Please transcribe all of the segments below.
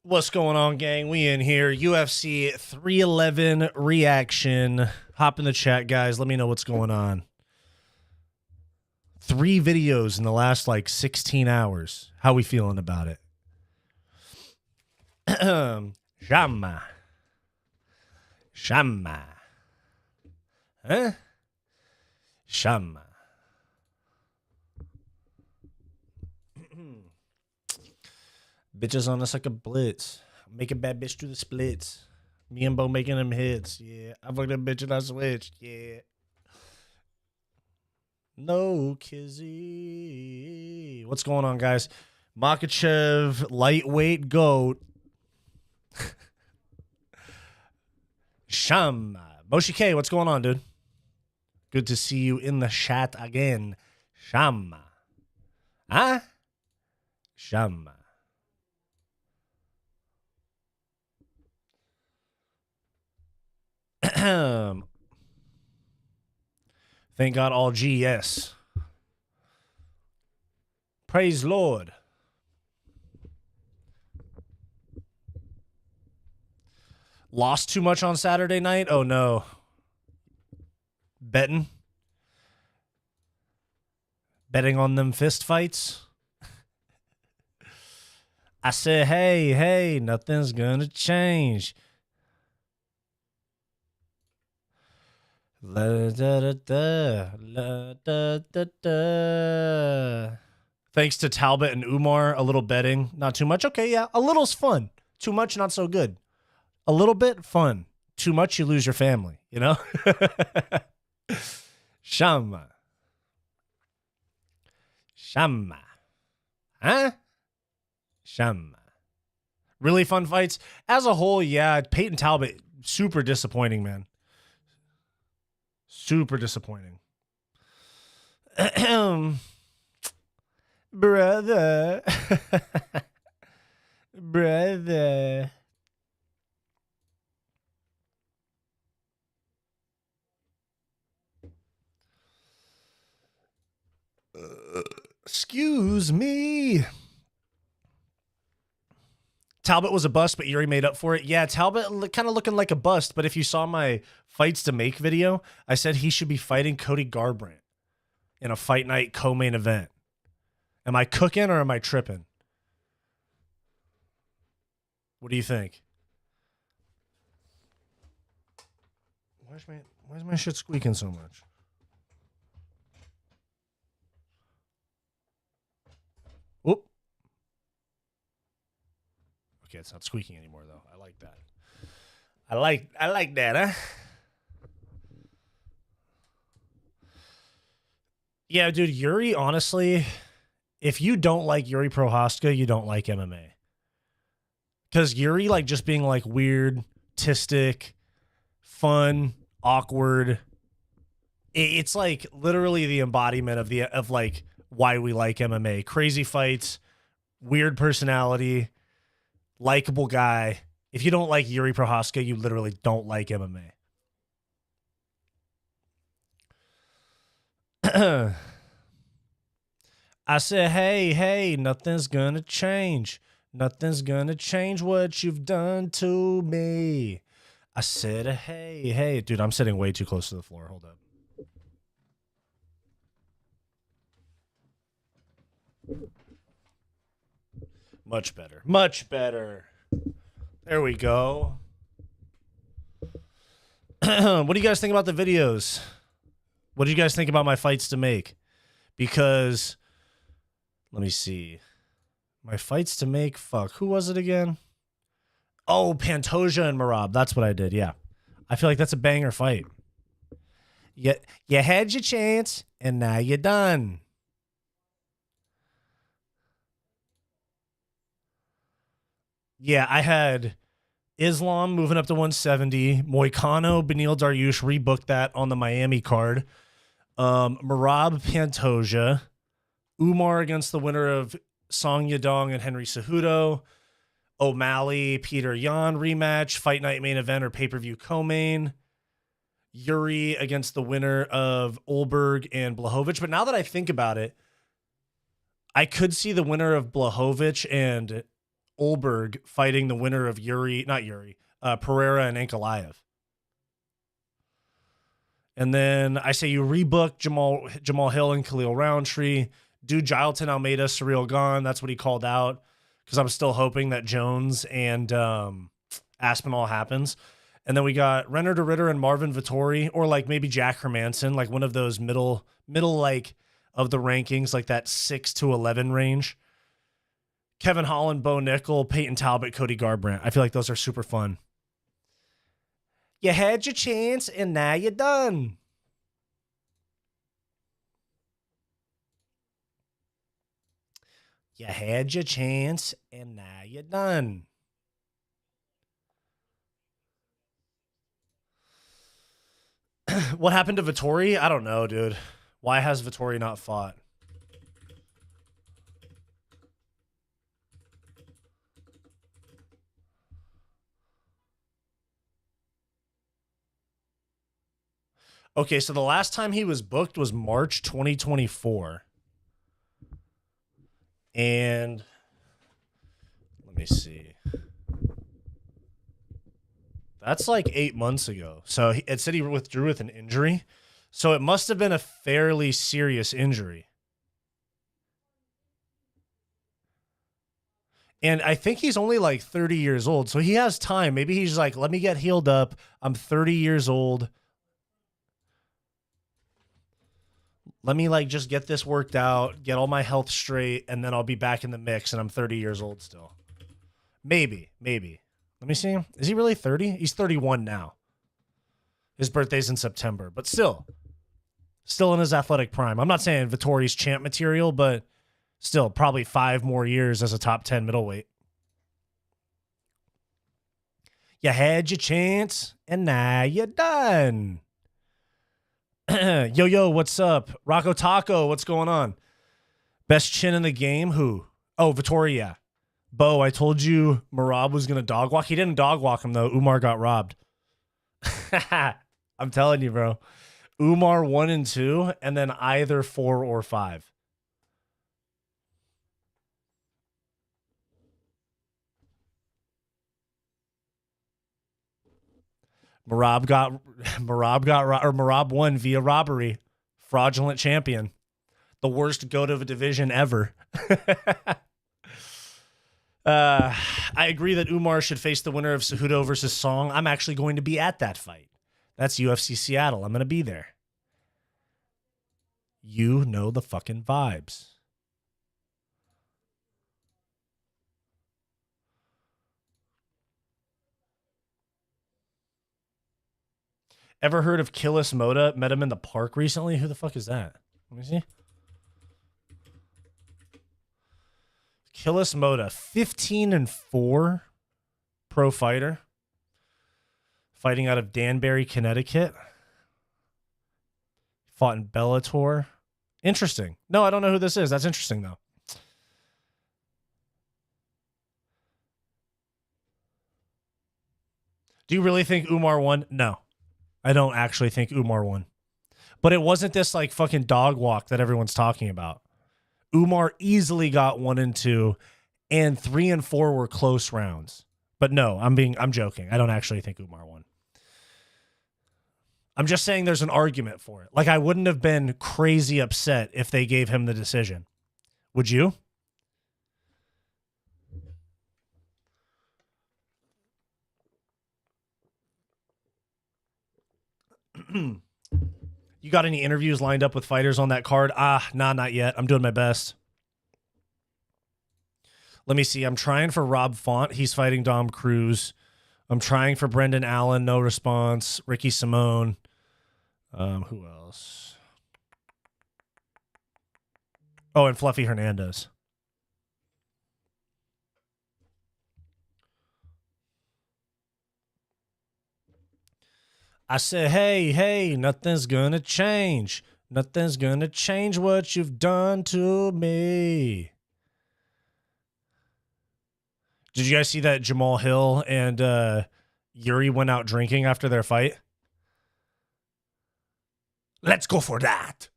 What's going on, gang? We in here. UFC 311 reaction. Hop in the chat, guys. Let me know what's going on. 3 videos in the last, 16 hours. How we feeling about it? Shama. Shama. Huh? Shama. Bitches on us like a blitz. Make a bad bitch do the splits. Me and Bo making them hits. Yeah. I fucked that bitch and I switched. Yeah. No kizzy. What's going on, guys? Makhachev, lightweight goat. Sham. Moshi K, what's going on, dude? Good to see you in the chat again. Sham. Huh? Sham. Thank God, all G, yes. Praise Lord. Lost too much on Saturday night? Oh, no. Betting on them fist fights? I said, hey, nothing's gonna change. La, da, da, da, la, da, da, da. Thanks to Talbot and Umar, a little betting. Not too much. Okay, yeah. A little's fun. Too much, not so good. A little bit, fun. Too much, you lose your family, you know? Shama. Shama. Huh? Shama. Really fun fights. As a whole, yeah. Peyton Talbot, super disappointing, man. Super disappointing. Brother. Brother. Excuse me. Talbot was a bust, but Yuri made up for it. Yeah, Talbot kind of looking like a bust, but if you saw my fights to make video, I said he should be fighting Cody Garbrandt in a fight night co-main event. Am I cooking or am I tripping? What do you think? Why is my shit squeaking so much? Whoop. Okay, it's not squeaking anymore though. I like that. I like that, huh? Yeah, dude, Yuri, honestly, if you don't like Jiri Prochazka, you don't like MMA. Because Yuri, just being weird, tistic, fun, awkward. It's literally the embodiment of why we like MMA. Crazy fights, weird personality, likable guy. If you don't like Jiri Prochazka, you literally don't like MMA. I said, hey, nothing's gonna change. Nothing's gonna change what you've done to me. I said, hey. Dude, I'm sitting way too close to the floor. Hold up. Much better. Much better. There we go. What do you guys think about the videos? What do you guys think about my fights to make? Because, let me see. My fights to make, fuck. Who was it again? Oh, Pantoja and Merab. That's what I did, yeah. I feel like that's a banger fight. You had your chance, and now you're done. Yeah, I had Islam moving up to 170. Moicano, Beneil Dariush rebooked that on the Miami card. Merab Pantoja. Umar against the winner of Song Yadong and Henry Cejudo. O'Malley, Peter Yan rematch. Fight night main event or pay-per-view co-main. Yuri against the winner of Olberg and Blachowicz. But now that I think about it, I could see the winner of Blachowicz and Olberg fighting the winner of Pereira and Ankalaev. And then I say you rebook Jamahal Hill and Khalil Roundtree. Do Gilton Almeida, Surreal Gone. That's what he called out. Because I'm still hoping that Jones and Aspinall happens. And then we got Renner de Ritter and Marvin Vettori, or like maybe Jack Hermanson, like one of those middle like of the rankings, like that 6 to 11 range. Kevin Holland, Bo Nickel, Peyton Talbot, Cody Garbrandt. I feel like those are super fun. You had your chance, and now you're done. You had your chance, and now you're done. What happened to Vettori? I don't know, dude. Why has Vettori not fought? Okay, so the last time he was booked was March 2024. And let me see. That's like 8 months ago. So it said he withdrew with an injury. So it must have been a fairly serious injury. And I think he's only like 30 years old. So he has time. Maybe he's like, let me get healed up. I'm 30 years old. Let me like just get this worked out, get all my health straight, and then I'll be back in the mix, and I'm 30 years old still. Maybe. Let me see. Is he really 30? He's 31 now. His birthday's in September, but still in his athletic prime. I'm not saying Vittori's champ material, but still probably 5 more years as a top 10 middleweight. You had your chance, and now you're done. Yo, what's up? Rocco Taco, what's going on? Best chin in the game? Who? Oh, Vettori, yeah. Bo, I told you Merab was going to dog walk. He didn't dog walk him, though. Umar got robbed. I'm telling you, bro. Umar 1 and 2, and then either 4 or 5. Merab won via robbery. Fraudulent champion. The worst goat of a division ever. I agree that Umar should face the winner of Cejudo versus Song. I'm actually going to be at that fight. That's UFC Seattle. I'm going to be there. You know the fucking vibes. Ever heard of Killis Moda? Met him in the park recently. Who the fuck is that? Let me see. Killis Moda, 15-4 pro fighter. Fighting out of Danbury, Connecticut. Fought in Bellator. Interesting. No, I don't know who this is. That's interesting, though. Do you really think Umar won? No. I don't actually think Umar won. But it wasn't this like fucking dog walk that everyone's talking about. Umar easily got 1 and 2, and 3 and 4 were close rounds. But no, I'm joking. I don't actually think Umar won. I'm just saying there's an argument for it. Like, I wouldn't have been crazy upset if they gave him the decision. Would you? You got any interviews lined up with fighters on that card? Nah, not yet. I'm doing my best. Let me see. I'm trying for Rob Font. He's fighting Dom Cruz. I'm trying for Brendan Allen. No response. Ricky Simone. Who else? Oh, and Fluffy Hernandez. I said, hey, nothing's gonna change. Nothing's gonna change what you've done to me. Did you guys see that Jamahal Hill and Yuri went out drinking after their fight? Let's go for that.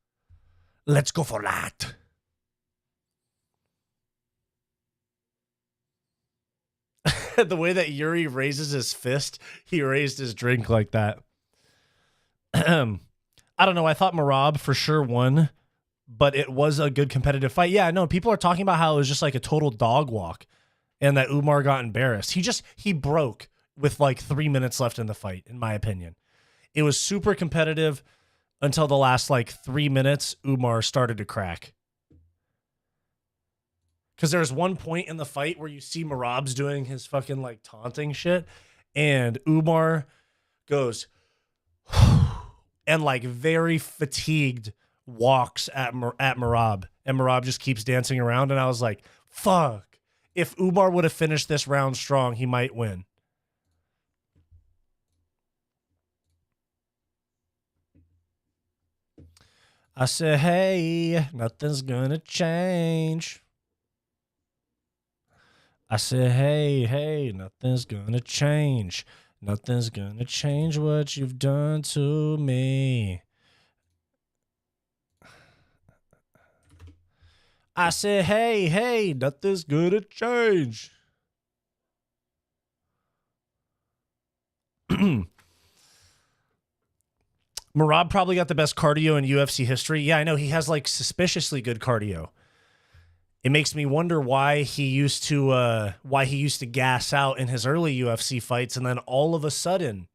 Let's go for that. The way that Yuri raises his fist, he raised his drink like that. I don't know. I thought Merab for sure won, but it was a good competitive fight. Yeah, no, people are talking about how it was just like a total dog walk and that Umar got embarrassed. He broke with like 3 minutes left in the fight, in my opinion. It was super competitive until the last like 3 minutes, Umar started to crack. Because there's one point in the fight where you see Merab's doing his fucking like taunting shit, and Umar goes and like very fatigued walks at Merab, and Merab just keeps dancing around, and I was like, fuck. If Umar would have finished this round strong, he might win. I said, hey, nothing's gonna change. I said, hey, nothing's gonna change. Nothing's gonna change what you've done to me. I said, hey, nothing's gonna change. Merab probably got the best cardio in UFC history. Yeah, I know. He has like suspiciously good cardio. It makes me wonder why he used to gas out in his early UFC fights and then all of a sudden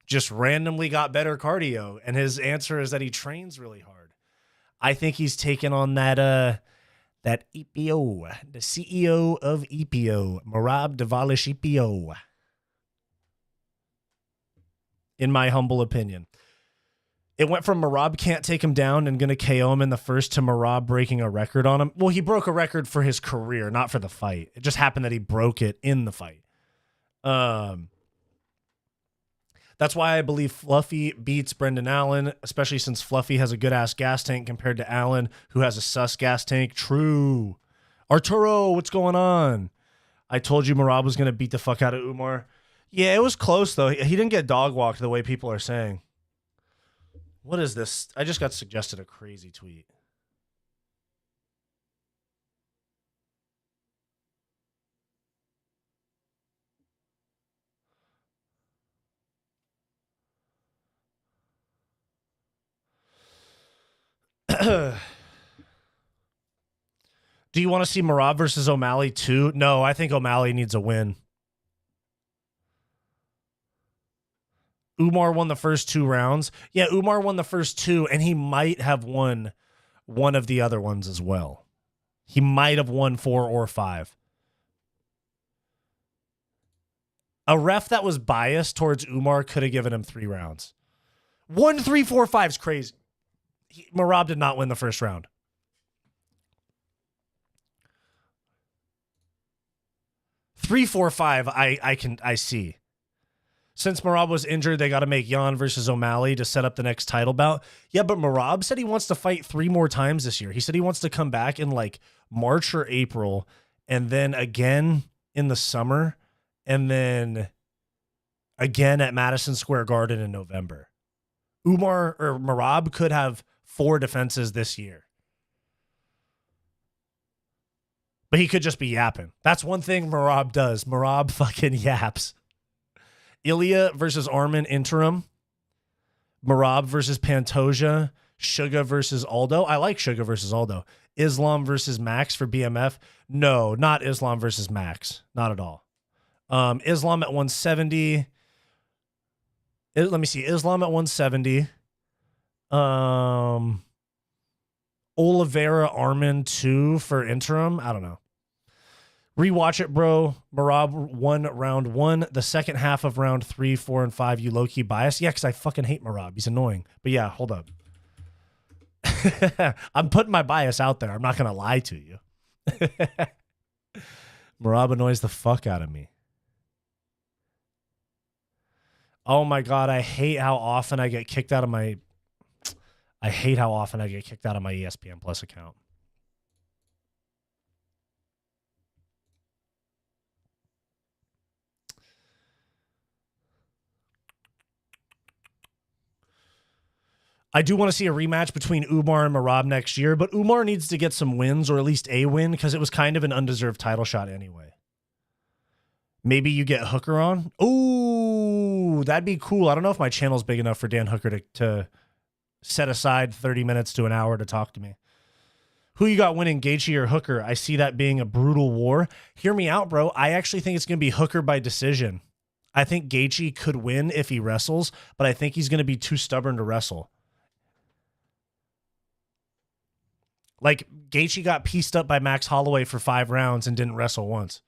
just randomly got better cardio. And his answer is that he trains really hard. I think he's taken on that EPO, the CEO of EPO, Merab Dvalishvili, in my humble opinion. It went from Merab can't take him down and going to KO him in the first to Merab breaking a record on him. Well, he broke a record for his career, not for the fight. It just happened that he broke it in the fight. That's why I believe Fluffy beats Brendan Allen, especially since Fluffy has a good-ass gas tank compared to Allen, who has a sus gas tank. True. Arturo, what's going on? I told you Merab was going to beat the fuck out of Umar. Yeah, it was close, though. He didn't get dog-walked the way people are saying. What is this? I just got suggested a crazy tweet. Do you want to see Merab versus O'Malley too? No, I think O'Malley needs a win. Umar won the first 2 rounds. Yeah, Umar won the first 2, and he might have won one of the other ones as well. He might have won 4 or 5. A ref that was biased towards Umar could have given him 3 rounds. 1, 3, 4, 5 is crazy. Merab did not win the first round. Three, 4, 5, I see. Since Merab was injured, they got to make Jan versus O'Malley to set up the next title bout. Yeah, but Merab said he wants to fight 3 more times this year. He said he wants to come back in like March or April, and then again in the summer, and then again at Madison Square Garden in November. Umar or Merab could have 4 defenses this year. But he could just be yapping. That's one thing Merab does. Merab fucking yaps. Ilya versus Armin interim. Merab versus Pantoja. Suga versus Aldo. I like Suga versus Aldo. Islam versus Max for BMF. No, not Islam versus Max. Not at all. Islam at 170. Let me see. Islam at 170. Oliveira Armin 2 for interim. I don't know. Rewatch it, bro. Merab won round 1. The second half of round 3, 4, and 5, you low-key biased. Yeah, because I fucking hate Merab. He's annoying. But yeah, hold up. I'm putting my bias out there. I'm not going to lie to you. Merab annoys the fuck out of me. Oh my God, I hate how often I get kicked out of my... I hate how often I get kicked out of my ESPN Plus account. I do want to see a rematch between Umar and Merab next year, but Umar needs to get some wins, or at least a win, because it was kind of an undeserved title shot anyway. Maybe you get Hooker on. Ooh, that'd be cool. I don't know if my channel's big enough for Dan Hooker to set aside 30 minutes to an hour to talk to me. Who you got winning, Gaethje or Hooker? I see that being a brutal war. Hear me out, bro. I actually think it's going to be Hooker by decision. I think Gaethje could win if he wrestles, but I think he's going to be too stubborn to wrestle. Like, Gaethje got pieced up by Max Holloway for 5 rounds and didn't wrestle once.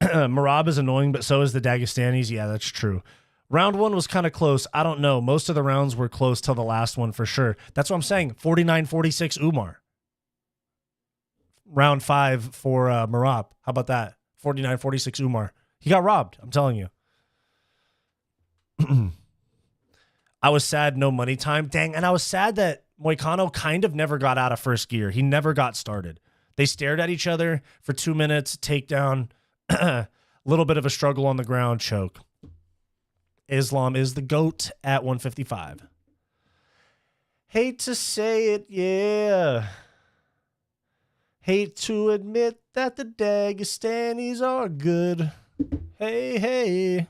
Merab is annoying, but so is the Dagestanis. Yeah, that's true. Round 1 was kind of close. I don't know. Most of the rounds were close till the last one for sure. That's what I'm saying. 49-46 Umar. Round 5 for Merab. How about that? 49-46 Umar. He got robbed. I'm telling you. I was sad no money time. Dang. And I was sad that Moicano kind of never got out of first gear. He never got started. They stared at each other for 2 minutes. Takedown. Little bit of a struggle on the ground. Choke. Islam is the GOAT at 155. Hate to say it, yeah. Hate to admit that the Dagestanis are good. Hey, hey.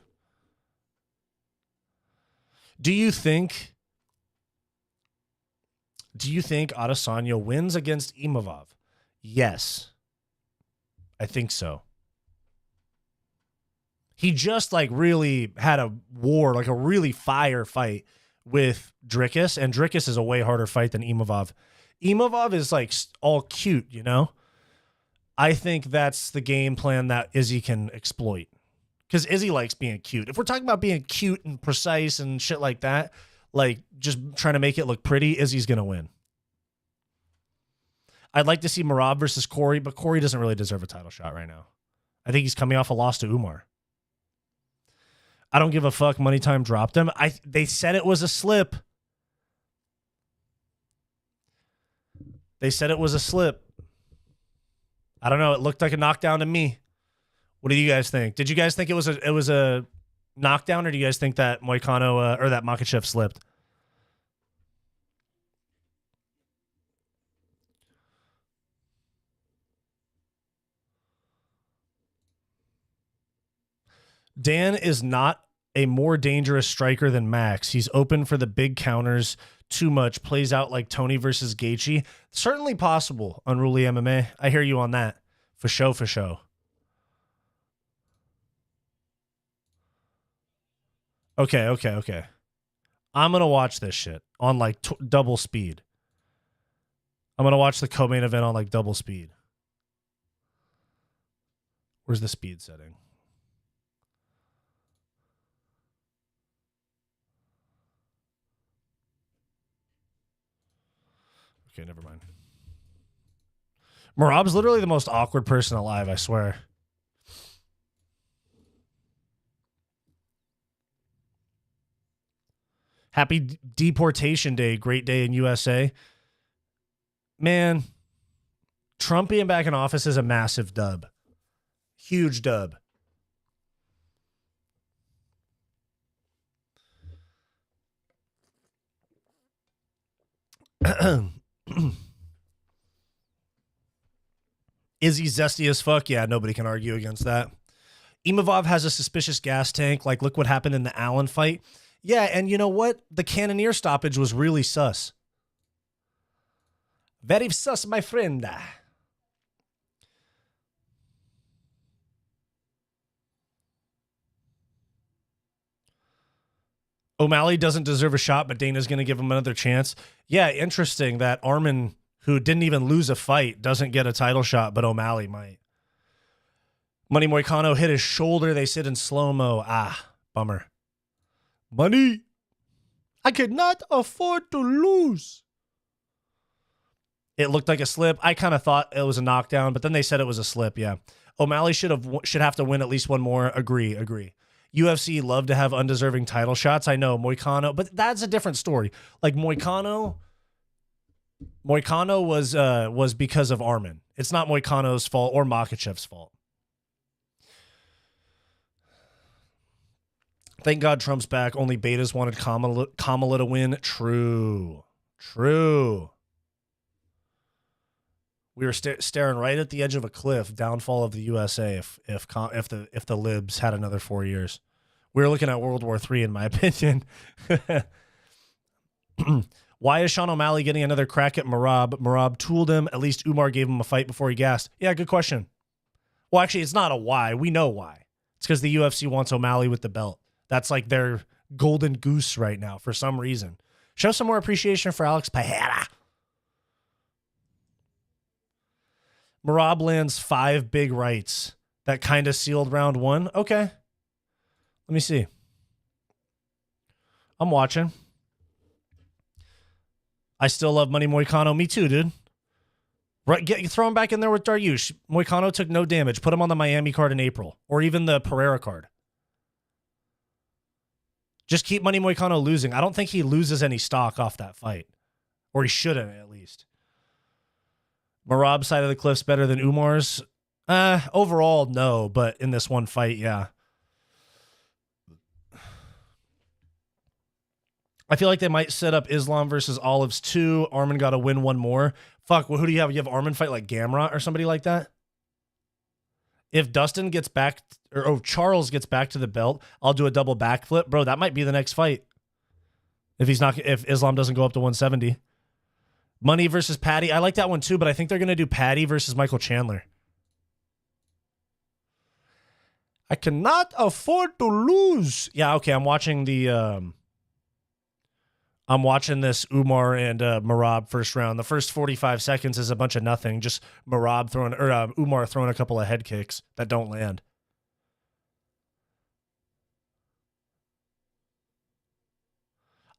Do you think Adesanya wins against Imavov? Yes. I think so. He just like really had a war, like a really fire fight with Dricus, and Dricus is a way harder fight than Imavov. Imavov is like all cute, you know? I think that's the game plan that Izzy can exploit, because Izzy likes being cute. If we're talking about being cute and precise and shit like that, like just trying to make it look pretty, Izzy's going to win. I'd like to see Merab versus Corey, but Corey doesn't really deserve a title shot right now. I think he's coming off a loss to Umar. I don't give a fuck. Money Time dropped him. They said it was a slip. They said it was a slip. I don't know. It looked like a knockdown to me. What do you guys think? Did you guys think it was a knockdown, or do you guys think that Moicano or that Makhachev slipped? Dan is not a more dangerous striker than Max. He's open for the big counters too much, plays out like Tony versus Gaethje. Certainly possible, Unruly MMA. I hear you on that. For show, for show. Okay. I'm going to watch this shit on like double speed. I'm going to watch the co-main event on like double speed. Where's the speed setting? Okay, never mind. Merab's literally the most awkward person alive, I swear. Happy Deportation Day. Great day in USA. Man, Trump being back in office is a massive dub. Huge dub. Is he zesty as fuck? Yeah, nobody can argue against that. Imavov has a suspicious gas tank. Like, look what happened in the Allen fight. Yeah, and you know what? The Cannonier stoppage was really sus. Very sus, my friend. O'Malley doesn't deserve a shot, but Dana's going to give him another chance. Yeah, interesting that Arman, who didn't even lose a fight, doesn't get a title shot, but O'Malley might. Money Moicano hit his shoulder. They said in slow-mo. Ah, bummer. Money. I cannot afford to lose. It looked like a slip. I kind of thought it was a knockdown, but then they said it was a slip, yeah. O'Malley should have to win at least one more. Agree. UFC love to have undeserving title shots. I know Moicano, but that's a different story. Like Moicano was because of Arman. It's not Moicano's fault or Makhachev's fault. Thank God Trump's back. Only betas wanted Kamala to win. True. We were staring right at the edge of a cliff. Downfall of the USA. If the libs had another 4 years, we were looking at World War III, in my opinion. Why is Sean O'Malley getting another crack at Merab? Merab tooled him. At least Umar gave him a fight before he gassed. Yeah, good question. Well, actually, it's not a why. We know why. It's because the UFC wants O'Malley with the belt. That's like their golden goose right now for some reason. Show some more appreciation for Alex Pereira. Merab lands 5 big rights. That kind of sealed round 1. Okay. Let me see. I'm watching. I still love Money Moicano. Me too, dude. Right, throw him back in there with Dariush. Moicano took no damage. Put him on the Miami card in April. Or even the Pereira card. Just keep Money Moicano losing. I don't think he loses any stock off that fight. Or he shouldn't, at least. Merab's side of the cliff's better than Umar's. Overall, no. But in this one fight, yeah. I feel like they might set up Islam versus Olives 2. Arman got to win one more. Fuck, who do you have? You have Arman fight like Gamrot or somebody like that? If Dustin gets back, or Charles gets back to the belt, I'll do a double backflip. Bro, that might be the next fight. If Islam doesn't go up to 170. Money versus Patty. I like that one too, but I think they're going to do Patty versus Michael Chandler. I cannot afford to lose. Yeah, okay, I'm watching this Umar and Merab first round. The first 45 seconds is a bunch of nothing. Just Umar throwing a couple of head kicks that don't land.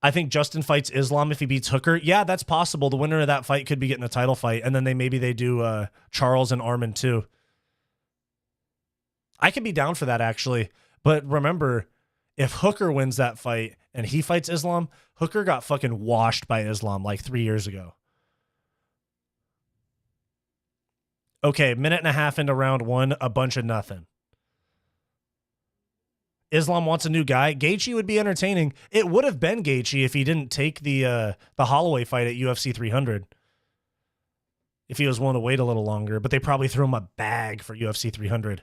I think Justin fights Islam if he beats Hooker. Yeah, that's possible. The winner of that fight could be getting a title fight, and then maybe they do Charles and Arman too. I could be down for that, actually. But remember, if Hooker wins that fight and he fights Islam, Hooker got fucking washed by Islam like 3 years ago. Okay, minute and a half into round 1, a bunch of nothing. Islam wants a new guy. Gaethje would be entertaining. It would have been Gaethje if he didn't take the Holloway fight at UFC 300. If he was willing to wait a little longer, but they probably threw him a bag for UFC 300.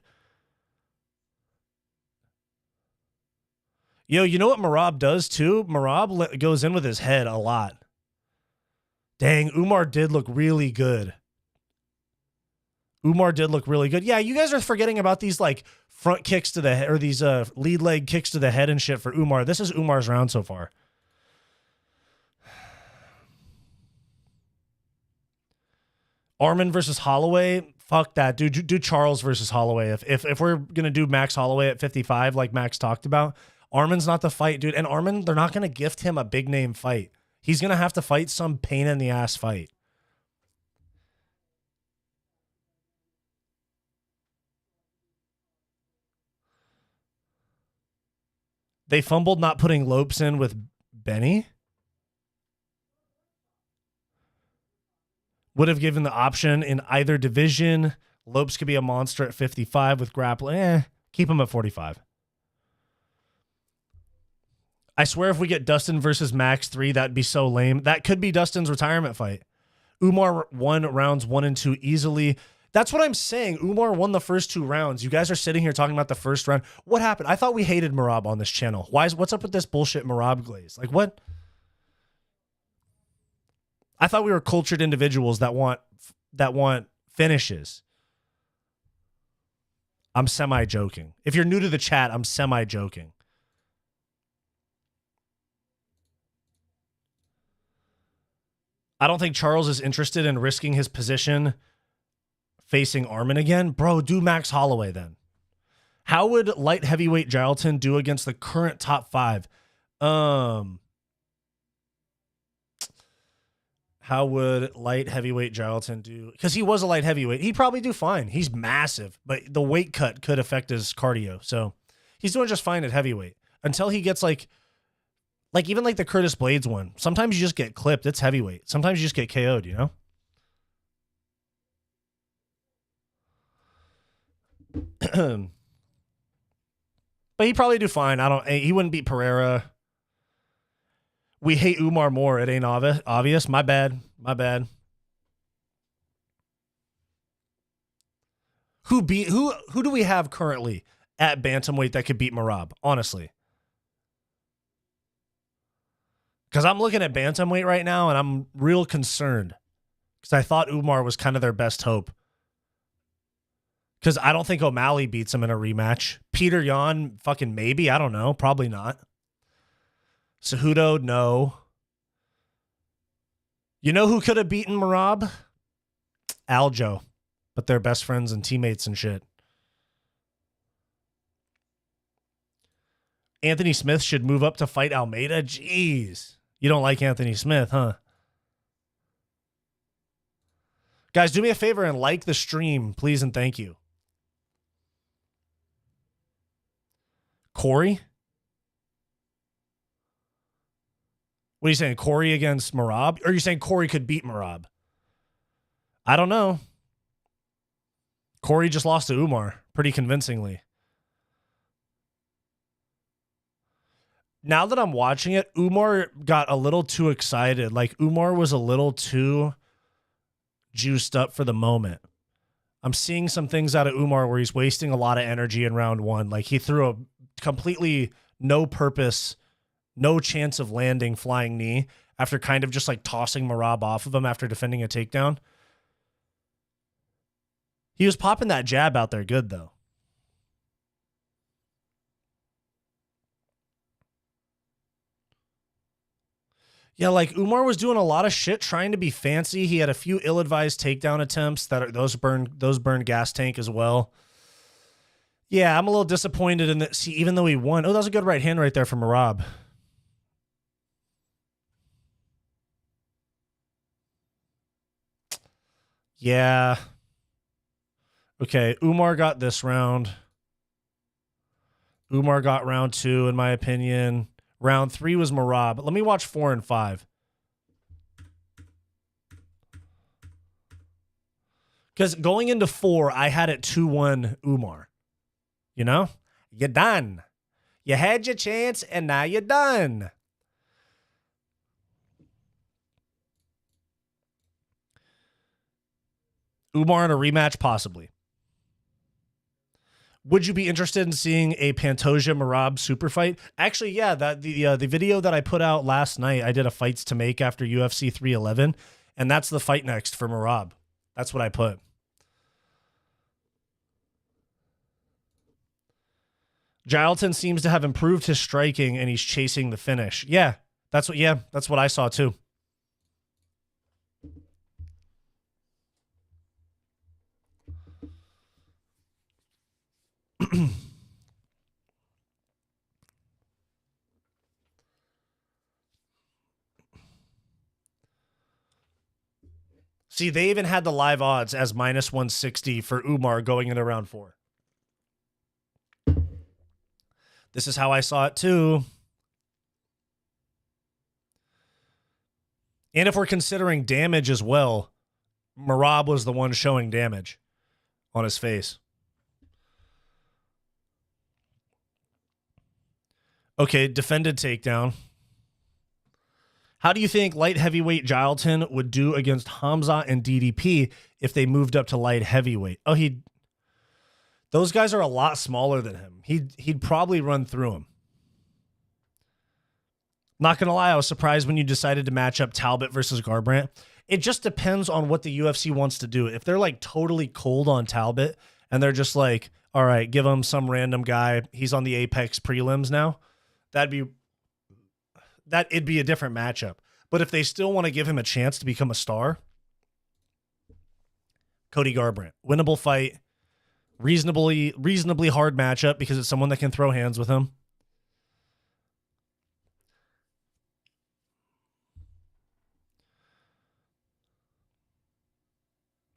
Yo, you know what Merab does too? Merab goes in with his head a lot. Dang, Umar did look really good. Yeah, you guys are forgetting about these like front kicks to the head, or these lead leg kicks to the head and shit for Umar. This is Umar's round so far. Arman versus Holloway. Fuck that, dude. Do Charles versus Holloway. If we're gonna do Max Holloway at 55, like Max talked about, Arman's not the fight, dude. And Arman, they're not gonna gift him a big name fight. He's gonna have to fight some pain in the ass fight. They fumbled not putting Lopes in with Benny. Would have given the option in either division. Lopes could be a monster at 55 with grappling. Keep him at 45. I swear if we get Dustin versus Max 3, that'd be so lame. That could be Dustin's retirement fight. Umar won rounds 1 and 2 easily. That's what I'm saying. Umar won the first 2 rounds. You guys are sitting here talking about the first round. What happened? I thought we hated Merab on this channel. What's up with this bullshit Merab glaze? Like what? I thought we were cultured individuals that want finishes. I'm semi-joking. If you're new to the chat, I'm semi-joking. I don't think Charles is interested in risking his position facing Arman again. Bro, do Max Holloway then. How would light heavyweight Jarlton do against the current top 5? How would light heavyweight Jarlton do? Because he was a light heavyweight. He'd probably do fine. He's massive, but the weight cut could affect his cardio. So he's doing just fine at heavyweight until he gets like even like the Curtis Blades one. Sometimes you just get clipped. It's heavyweight. Sometimes you just get KO'd, you know? But he'd probably do fine. He wouldn't beat Pereira. We hate Umar more. It ain't obvious. My bad. Who do we have currently at bantamweight that could beat Merab? Honestly. Because I'm looking at bantamweight right now, and I'm real concerned. Because I thought Umar was kind of their best hope. Because I don't think O'Malley beats him in a rematch. Peter Yan, fucking maybe. I don't know. Probably not. Cejudo, no. You know who could have beaten Merab? Aljo. But they're best friends and teammates and shit. Anthony Smith should move up to fight Almeida? Jeez. You don't like Anthony Smith, huh? Guys, do me a favor and like the stream, please and thank you. Corey? What are you saying, Corey against Merab? Or are you saying Corey could beat Merab? I don't know. Corey just lost to Umar pretty convincingly. Now that I'm watching it, Umar got a little too excited. Like, Umar was a little too juiced up for the moment. I'm seeing some things out of Umar where he's wasting a lot of energy in round one. Like, he threw a completely no purpose, no chance of landing flying knee after kind of just like tossing Merab off of him after defending a takedown. He was popping that jab out there good, though. Yeah, like Umar was doing a lot of shit trying to be fancy. He had a few ill-advised takedown attempts those burned gas tank as well. Yeah, I'm a little disappointed in that. See, even though he won. Oh, that was a good right hand right there from Merab. Yeah. Okay, Umar got this round. Umar got round 2, in my opinion. Round 3 was Merab. Let me watch 4 and 5. Because going into 4, I had it 2-1 Umar. You know? You're done. You had your chance, and now you're done. Umar in a rematch, possibly. Would you be interested in seeing a Pantoja Merab super fight? Actually, yeah, the video that I put out last night, I did a fights to make after UFC 311, and that's the fight next for Merab. That's what I put. Gilton seems to have improved his striking, and he's chasing the finish. Yeah, that's what I saw too. See, they even had the live odds as -160 for Umar going into round 4. This is how I saw it too. And if we're considering damage as well, Merab was the one showing damage on his face. Okay, defended takedown. How do you think light heavyweight Gilton would do against Hamza and DDP if they moved up to light heavyweight? Oh, those guys are a lot smaller than him. He'd probably run through him. Not going to lie, I was surprised when you decided to match up Talbot versus Garbrandt. It just depends on what the UFC wants to do. If they're like totally cold on Talbot and they're just like, all right, give him some random guy. He's on the Apex prelims now. It'd be a different matchup. But if they still want to give him a chance to become a star, Cody Garbrandt, winnable fight, reasonably hard matchup because it's someone that can throw hands with him.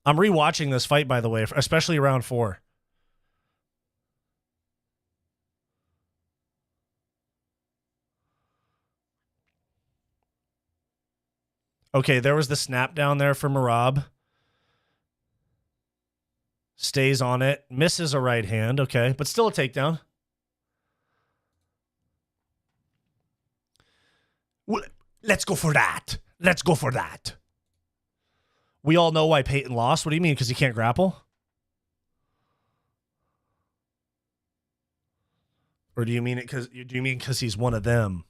I'm rewatching this fight, by the way, especially round 4. Okay, there was the snap down there for Merab. Stays on it. Misses a right hand. Okay, but still a takedown. Let's go for that. Let's go for that. We all know why Peyton lost. What do you mean? Because he can't grapple? Or do you mean because he's one of them?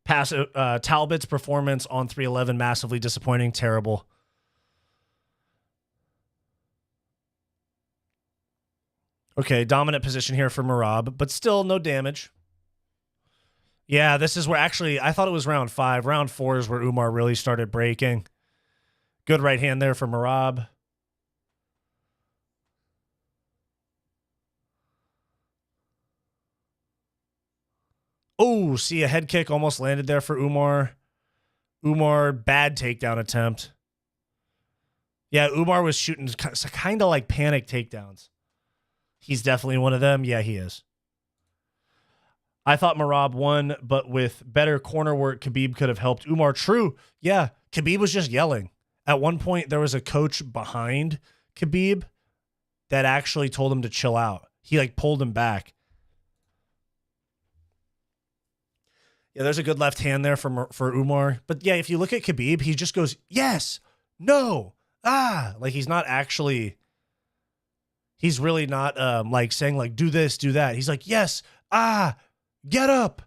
Talbot's performance on 311 massively disappointing, terrible. Okay, dominant position here for Merab, but still no damage. Yeah, this is where actually I thought it was round 5. Round 4 is where Umar really started breaking. Good right hand there for Merab. Oh, see a head kick almost landed there for Umar. Umar, bad takedown attempt. Yeah, Umar was shooting kind of like panic takedowns. He's definitely one of them. Yeah, he is. I thought Merab won, but with better corner work, Khabib could have helped Umar. True. Yeah, Khabib was just yelling. At one point, there was a coach behind Khabib that actually told him to chill out. He like pulled him back. Yeah, there's a good left hand there for Umar. But yeah, if you look at Khabib, he just goes, yes, no, like he's not actually, he's really not like saying like, do this, do that. He's like, yes, get up.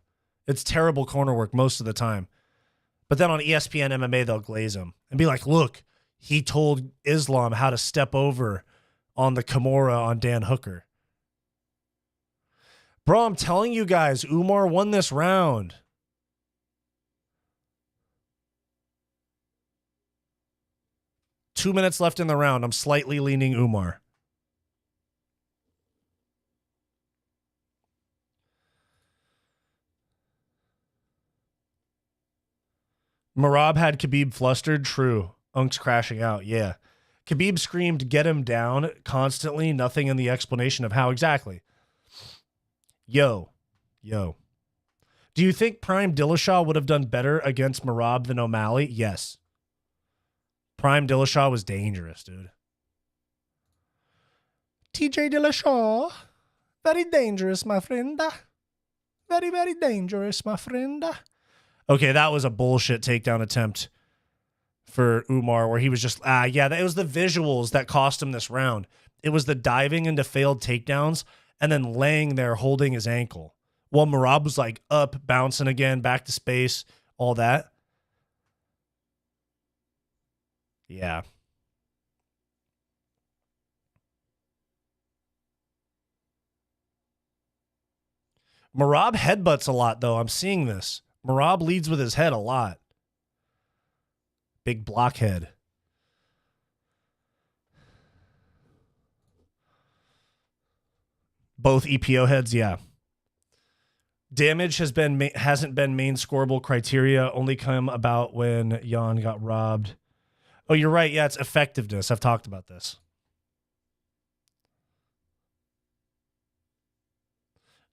It's terrible corner work most of the time. But then on ESPN MMA, they'll glaze him and be like, look, he told Islam how to step over on the Kimura on Dan Hooker. Bro, I'm telling you guys, Umar won this round. Two minutes left in the round. I'm slightly leaning Umar. Merab had Khabib flustered. True. Unk's crashing out. Yeah. Khabib screamed, get him down constantly. Nothing in the explanation of how exactly. Yo. Do you think Prime Dillashaw would have done better against Merab than O'Malley? Yes. Prime Dillashaw was dangerous, dude. TJ Dillashaw, very dangerous, my friend. Very, very dangerous, my friend. Okay, that was a bullshit takedown attempt for Umar where he was just, yeah, it was the visuals that cost him this round. It was the diving into failed takedowns and then laying there holding his ankle. While Merab was like up, bouncing again, back to space, all that. Yeah. Merab headbutts a lot, though. I'm seeing this. Merab leads with his head a lot. Big blockhead. Both EPO heads, yeah. Damage hasn't been main scoreable criteria. Only come about when Jan got robbed. Oh, you're right. Yeah, it's effectiveness. I've talked about this.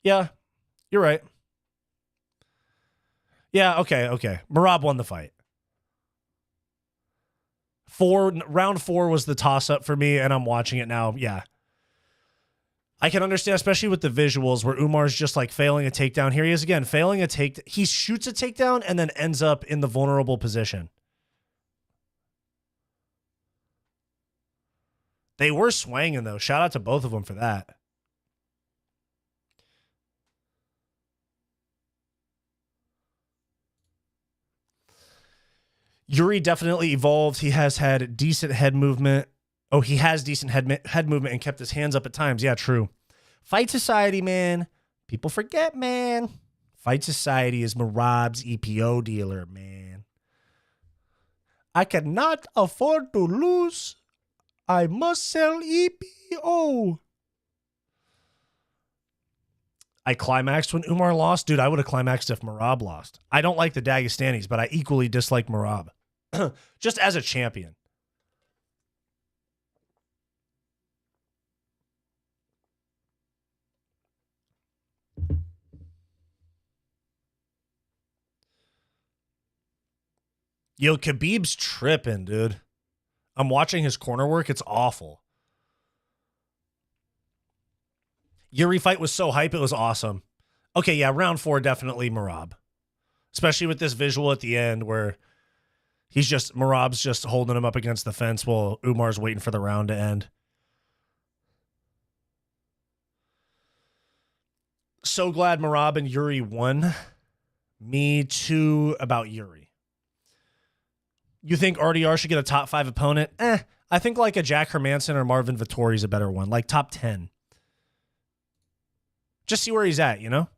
Yeah, you're right. Yeah, okay. Merab won the fight. Round 4 was the toss-up for me, and I'm watching it now. Yeah. I can understand, especially with the visuals, where Umar's just like failing a takedown. Here he is again, failing a takedown. He shoots a takedown and then ends up in the vulnerable position. They were swanging, though. Shout out to both of them for that. Jiri definitely evolved. He has had decent head movement. Oh, he has decent head movement and kept his hands up at times. Yeah, true. Fight Society, man. People forget, man. Fight Society is Merab's EPO dealer, man. I cannot afford to lose. I must sell EPO. I climaxed when Umar lost. Dude, I would have climaxed if Merab lost. I don't like the Dagestanis, but I equally dislike Merab. Just as a champion. Yo, Khabib's tripping, dude. I'm watching his corner work. It's awful. Jiri fight was so hype. It was awesome. Okay, yeah, round 4, definitely Merab. Especially with this visual at the end where Merab's just holding him up against the fence while Umar's waiting for the round to end. so glad Merab and Yuri won. Me too about Yuri. You think RDR should get a top 5 opponent? I think like a Jack Hermanson or Marvin Vettori is a better one. Like top 10. Just see where he's at, you know?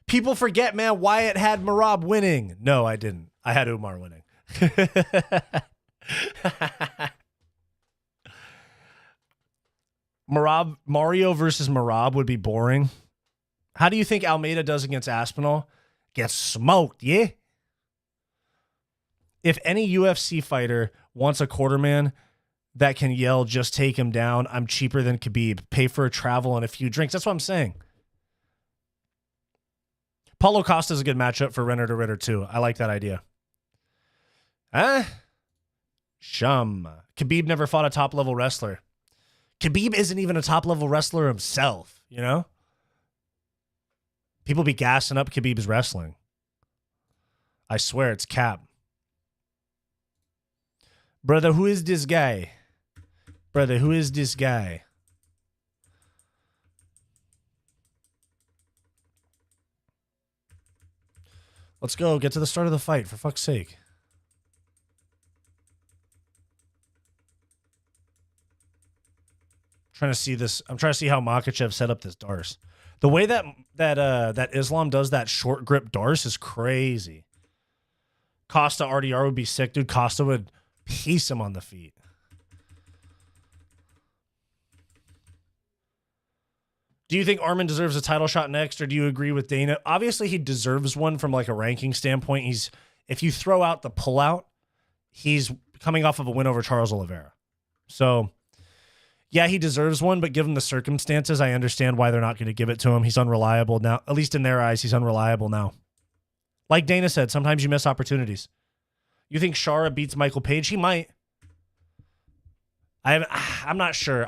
People forget, man, Wyatt had Merab winning. No, I didn't. I had Umar winning. Mario versus Merab would be boring. How do you think Almeida does against Aspinall? Gets smoked, yeah? If any UFC fighter wants a quarterman that can yell, just take him down, I'm cheaper than Khabib. Pay for a travel and a few drinks. That's what I'm saying. Paulo Costa's a good matchup for Renner to Ritter, too. I like that idea. Shum. Khabib never fought a top-level wrestler. Khabib isn't even a top-level wrestler himself, you know? People be gassing up Khabib's wrestling. I swear, it's cap. Brother, who is this guy? Brother, who is this guy? Let's go. Get to the start of the fight, for fuck's sake. Trying to see this. I'm trying to see how Makhachev set up this Darce. The way that Islam does that short grip Darce is crazy. Costa RDR would be sick, dude. Costa would piece him on the feet. Do you think Arman deserves a title shot next, or do you agree with Dana? Obviously, he deserves one from like a ranking standpoint. If you throw out the pullout, he's coming off of a win over Charles Oliveira. So, yeah, he deserves one, but given the circumstances, I understand why they're not going to give it to him. He's unreliable now. At least in their eyes, he's unreliable now. Like Dana said, sometimes you miss opportunities. You think Shara beats Michael Page? He might. I'm not sure.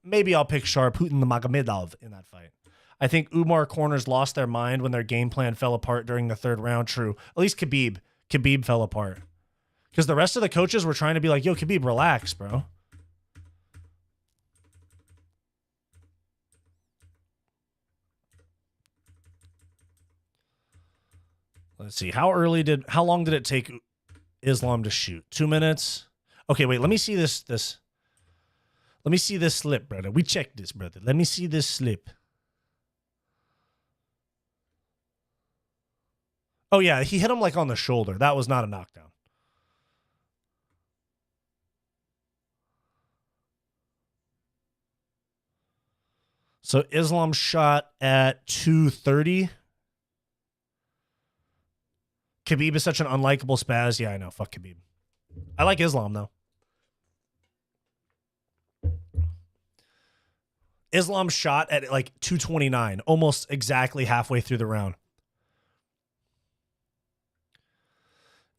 Maybe I'll pick Shara Nurmagomedov in that fight. I think Umar corners lost their mind when their game plan fell apart during the third round. True. At least Khabib. Khabib fell apart. Because the rest of the coaches were trying to be like, yo, Khabib, relax, bro. Let's see. How long did it take Islam to shoot? 2 minutes? Okay, wait. Let me see this. Let me see this slip, brother. We checked this, brother. Let me see this slip. Oh, yeah. He hit him like on the shoulder. That was not a knockdown. So Islam shot at 230. Khabib is such an unlikable spaz. Yeah, I know. Fuck Khabib. I like Islam, though. Islam shot at like 229, almost exactly halfway through the round.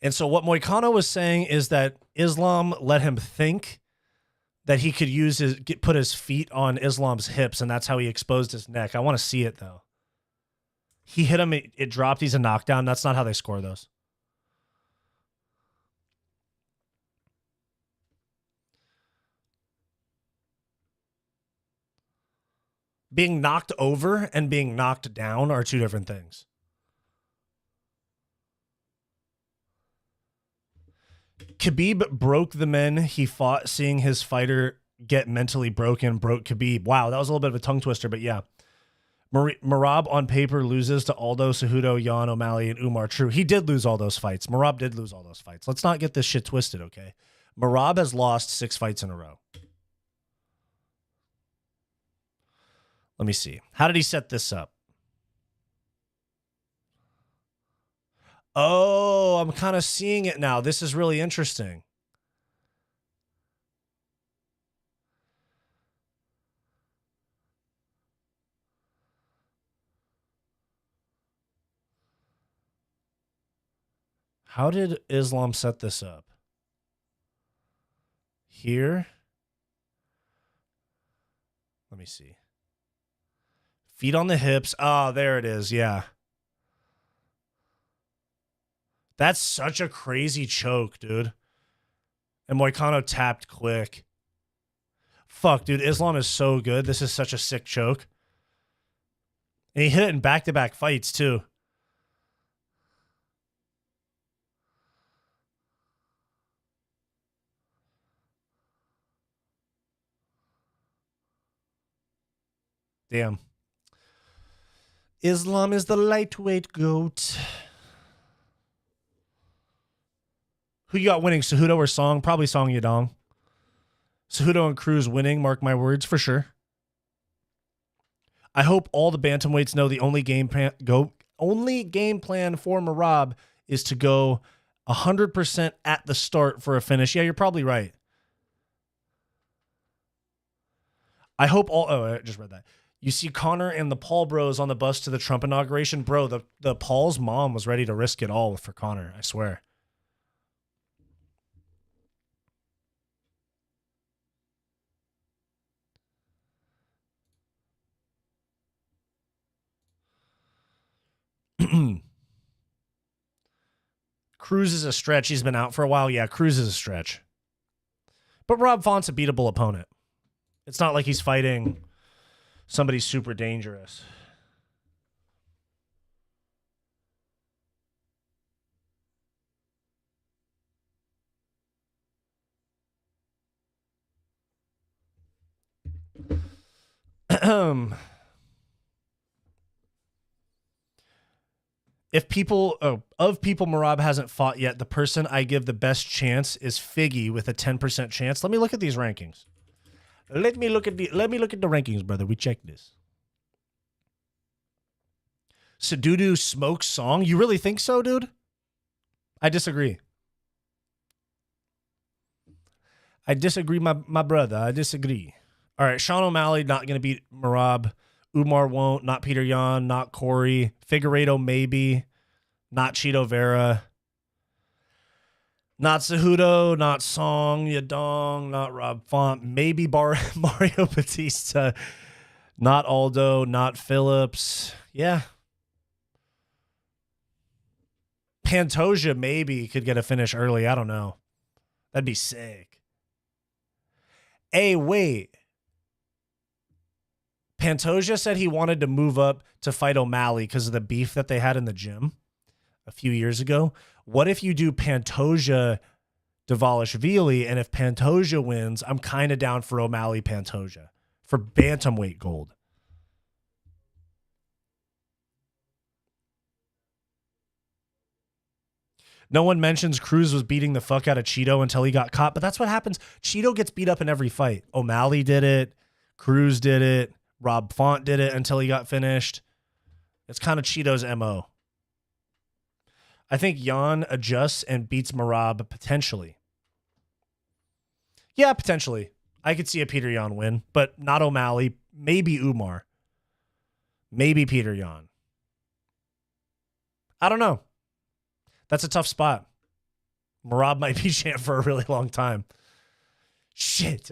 And so what Moicano was saying is that Islam let him think that he could put his feet on Islam's hips, and that's how he exposed his neck. I want to see it, though. He hit him, it dropped, he's a knockdown. That's not how they score those. Being knocked over and being knocked down are two different things. Khabib broke the men he fought. Seeing his fighter get mentally broken broke Khabib. Wow, that was a little bit of a tongue twister, but yeah. Merab on paper loses to Aldo, Cejudo, Jan, O'Malley, and Umar. True, he did lose all those fights. Merab did lose all those fights. Let's not get this shit twisted, okay? Merab has lost 6 fights in a row. Let me see. How did he set this up? Oh, I'm kind of seeing it now. This is really interesting. How did Islam set this up? Here. Let me see. Feet on the hips. Oh, there it is. Yeah. That's such a crazy choke, dude. And Moicano tapped quick. Fuck, dude. Islam is so good. This is such a sick choke. And he hit it in back-to-back fights, too. Damn. Islam is the lightweight GOAT. Who you got winning, Cejudo or Song? Probably Song Yadong. Cejudo and Cruz winning, mark my words, for sure. I hope all the bantamweights know the only game plan for Merab is to go 100% at the start for a finish. Yeah, you're probably right. I hope all... Oh, I just read that. You see Connor and the Paul bros on the bus to the Trump inauguration. Bro, the Paul's mom was ready to risk it all for Connor, I swear. Cruz is a stretch. He's been out for a while. Yeah, Cruz is a stretch. But Rob Font's a beatable opponent. It's not like he's fighting somebody super dangerous. If people, of people Merab hasn't fought yet, the person I give the best chance is Figgy with a 10% chance. Let me look at these rankings. Let me look at the rankings, brother. We check this. Cejudo smokes Song. You really think so, dude? I disagree. I disagree, my brother. I disagree. All right, Sean O'Malley not going to beat Merab. Umar won't. Not Peter Yan. Not Corey. Figueiredo maybe. Not Cheeto Vera. Not Cejudo. Not Song Yadong. Not Rob Font. Maybe Mario Batista. Not Aldo. Not Phillips. Yeah. Pantoja maybe could get a finish early. I don't know. That'd be sick. Hey, wait. Pantoja said he wanted to move up to fight O'Malley because of the beef that they had in the gym a few years ago. What if you do Pantoja Dvalishvili, and if Pantoja wins, I'm kind of down for O'Malley Pantoja for bantamweight gold. No one mentions Cruz was beating the fuck out of Cheeto until he got caught, but that's what happens. Cheeto gets beat up in every fight. O'Malley did it. Cruz did it. Rob Font did it until he got finished. It's kind of Cheeto's MO. I think Yan adjusts and beats Merab potentially. Yeah, potentially. I could see a Peter Yan win, but not O'Malley. Maybe Umar. Maybe Peter Yan. I don't know. That's a tough spot. Merab might be champ for a really long time. Shit.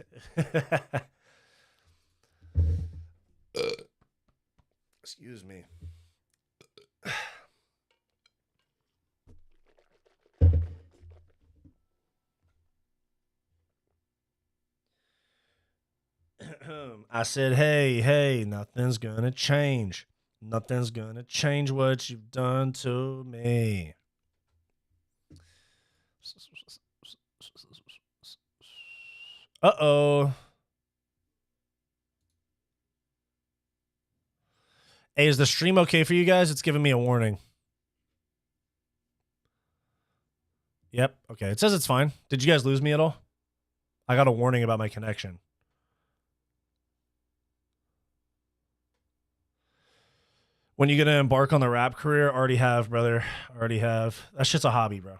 Excuse me. I said, hey, nothing's gonna change. Nothing's gonna change what you've done to me. Uh-oh. Hey, is the stream okay for you guys? It's giving me a warning. Yep. Okay. It says it's fine. Did you guys lose me at all? I got a warning about my connection. When you gonna embark on the rap career? Already have, brother. Already have. That shit's a hobby, bro.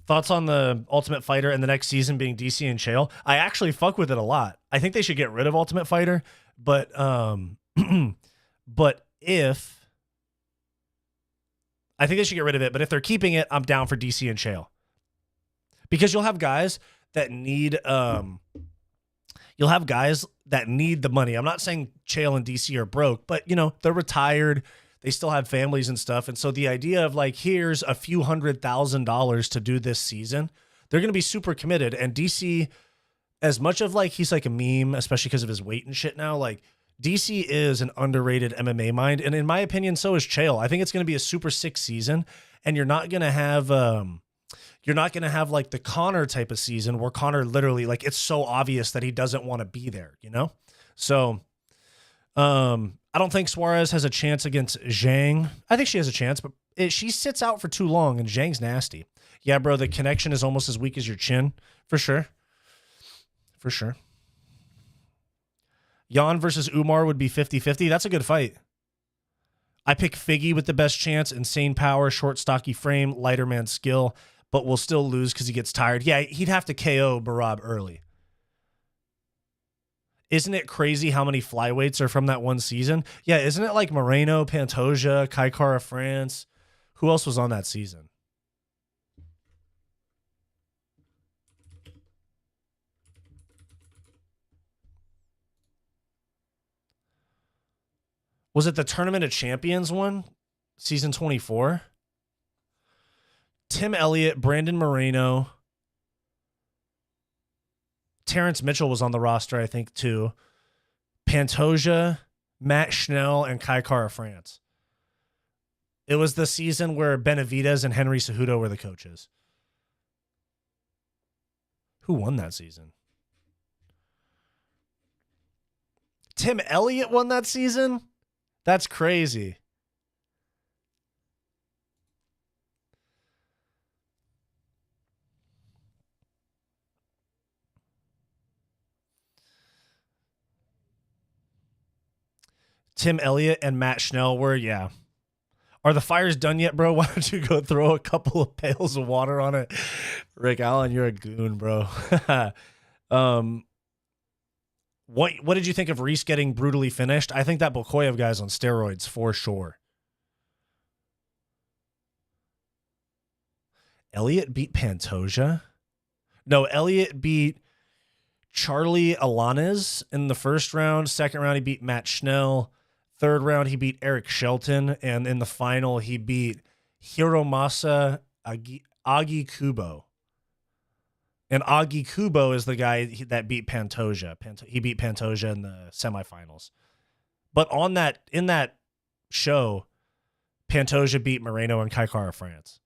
Thoughts on the Ultimate Fighter and the next season being DC and Chael? I actually fuck with it a lot. I think they should get rid of Ultimate Fighter, but but if I think they should get rid of it, but if they're keeping it, I'm down for DC and Chael. Because you'll have guys that need the money. I'm not saying Chael and DC are broke, but you know, they're retired. They still have families and stuff. And so the idea of like, here's a few $100,000 to do this season, they're going to be super committed. And DC, as much of like, he's like a meme, especially because of his weight and shit now, like DC is an underrated MMA mind, and in my opinion, so is Chael. I think it's going to be a super sick season, and you're not going to have like the Conor type of season where Conor literally, like, it's so obvious that he doesn't want to be there, you know? So I don't think Suarez has a chance against Zhang. I think she has a chance, but she sits out for too long, and Zhang's nasty. Yeah, bro, the connection is almost as weak as your chin. For sure. For sure. Jan versus Umar would be 50-50. That's a good fight. I pick Figgy with the best chance. Insane power, short, stocky frame, lighter man skill, but will still lose because he gets tired. Yeah, he'd have to KO Merab early. Isn't it crazy how many flyweights are from that one season? Yeah, isn't it like Moreno, Pantoja, Kaikara France? Who else was on that season? Was it the Tournament of Champions one? Season 24? Tim Elliott, Brandon Moreno. Terrence Mitchell was on the roster, I think, too. Pantoja, Matt Schnell, and Kaikara France. It was the season where Benavidez and Henry Cejudo were the coaches. Who won that season? Tim Elliott won that season? That's crazy. Tim Elliott and Matt Schnell were, yeah. Are the fires done yet, bro? Why don't you go throw a couple of pails of water on it? Rick Allen, you're a goon, bro. What did you think of Reese getting brutally finished? I think that Bokoyev guy's on steroids for sure. Elliott beat Pantoja? No, Elliott beat Charlie Alanes in the first round. Second round, he beat Matt Schnell. Third round, he beat Eric Shelton. And in the final, he beat Hiromasa Agi Kubo. And Agi Kubo is the guy that beat Pantoja. He beat Pantoja in the semifinals. But in that show, Pantoja beat Moreno and Kaikara France.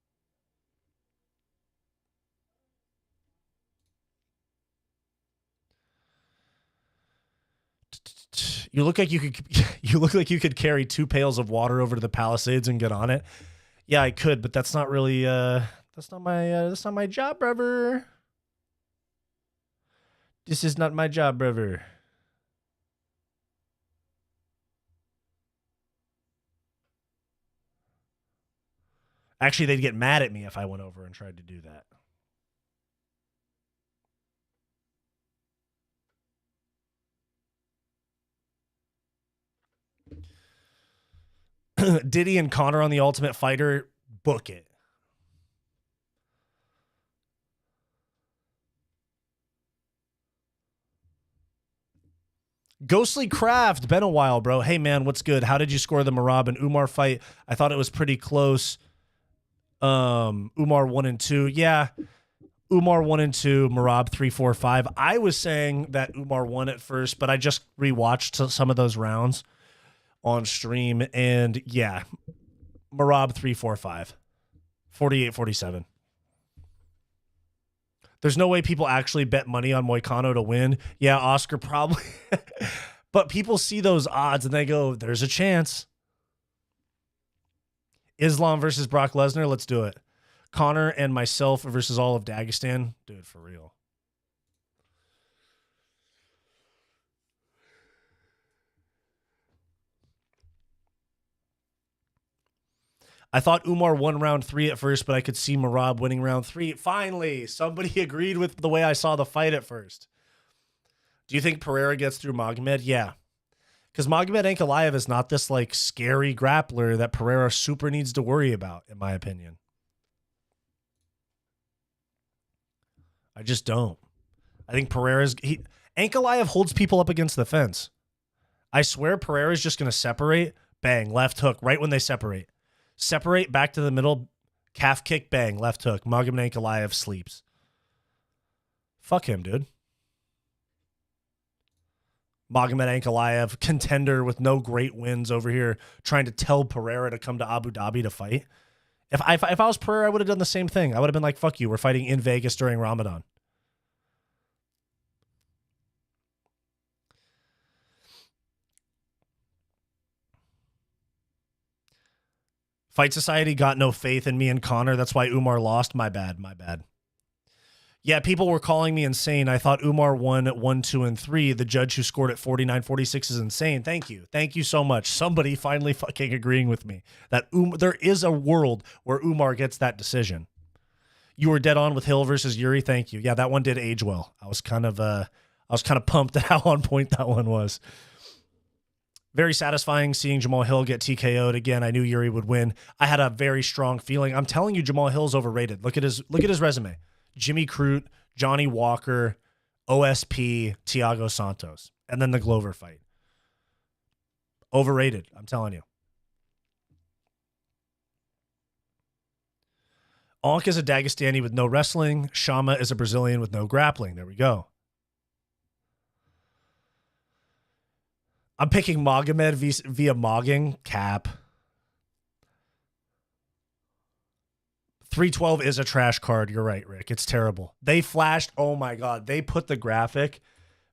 You look like you could carry 2 pails of water over to the Palisades and get on it. Yeah, I could, but that's not really that's not my job, brother. This is not my job, brother. Actually, they'd get mad at me if I went over and tried to do that. Diddy and Conor on The Ultimate Fighter, book it. Ghostly Craft, been a while, bro. Hey, man, what's good? How did you score the Merab and Umar fight? I thought it was pretty close. Umar 1-2. Yeah, Umar 1-2, Merab 3-4-5. I was saying that Umar won at first, but I just rewatched some of those rounds on stream, and yeah, Merab 3-4-5, 48-47. There's no way people actually bet money on Moicano to win. Yeah, Oscar probably. But people see those odds and they go, there's a chance. Islam versus Brock Lesnar. Let's do it. Conor and myself versus all of Dagestan. Dude, for real. I thought Umar won round 3 at first, but I could see Merab winning round 3. Finally, somebody agreed with the way I saw the fight at first. Do you think Pereira gets through Magomed? Yeah. Because Magomed Ankalaev is not this like scary grappler that Pereira super needs to worry about, in my opinion. I just don't. I think Ankalaev holds people up against the fence. I swear Pereira's just going to separate, bang, left hook, right when they separate. Separate, back to the middle, calf kick, bang, left hook. Magomed Ankalaev sleeps. Fuck him, dude. Magomed Ankalaev, contender with no great wins over here, trying to tell Pereira to come to Abu Dhabi to fight. If I was Pereira, I would have done the same thing. I would have been like, fuck you, we're fighting in Vegas during Ramadan. Fight Society got no faith in me and Connor. That's why Umar lost. My bad. Yeah, people were calling me insane. I thought Umar won at 1, 2, and 3. The judge who scored at 49-46 is insane. Thank you. Thank you so much. Somebody finally fucking agreeing with me that there is a world where Umar gets that decision. You were dead on with Hill versus Yuri. Thank you. Yeah, that one did age well. I was kind of pumped at how on point that one was. Very satisfying seeing Jamahal Hill get TKO'd again. I knew Yuri would win. I had a very strong feeling. I'm telling you, Jamahal Hill's overrated. Look at his resume. Jimmy Crute, Johnny Walker, OSP, Thiago Santos, and then the Glover fight. Overrated, I'm telling you. Onk is a Dagestani with no wrestling. Shama is a Brazilian with no grappling. There we go. I'm picking Magomed via Mogging. Cap. 312 is a trash card. You're right, Rick. It's terrible. They flashed. Oh, my God. They put the graphic